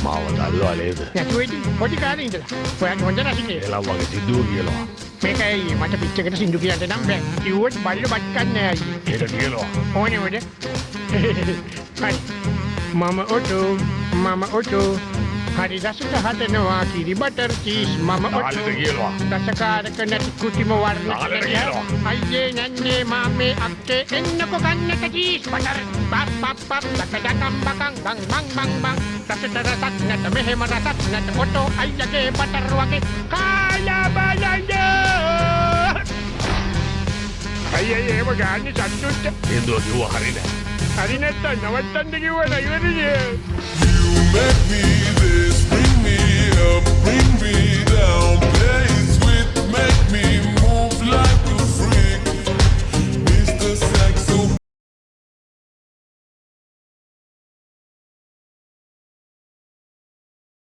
මාව දල්වා නේද? නැතුව ඉතින් පොඩි කාලේ ඉඳලා. ඔයාගේ හොඳ රසිකේ. එලා වගේ සිද්ධුව කියලා. මේකයි මට පිච්චකට සින්දු කියන්න නම් බෑ. කිව්වොත් බල්ල බත් කන්නේ අයියේ. ඒක කියලා. ඕනේ මොකද? හරි. මම ඔටෝ හරි රසට හදනවා කිරි බටර් චීස් මම ඔටෝ කියලා. රසකාරක නැති කුටිම වර්ණ කියලා. අයියේ නන්නේ මාමේ අක්කේ එන්නකො ගන්නට චීස් බටර් පප් පප් පප් දකඩකම් බකම් බං බං බං බං රසට රසක් නැත මෙහෙම රසක් නැත ඔටෝ අයියගේ බටර් වගේ කාලා බලන්න අයියේ ඒව ගාන්නේ සතුටුට එන්දෝ කිව්ව හරි නෑ. හරි නැත්තම් නවත්තන්න කිව්වද ඉවරනේ. You make me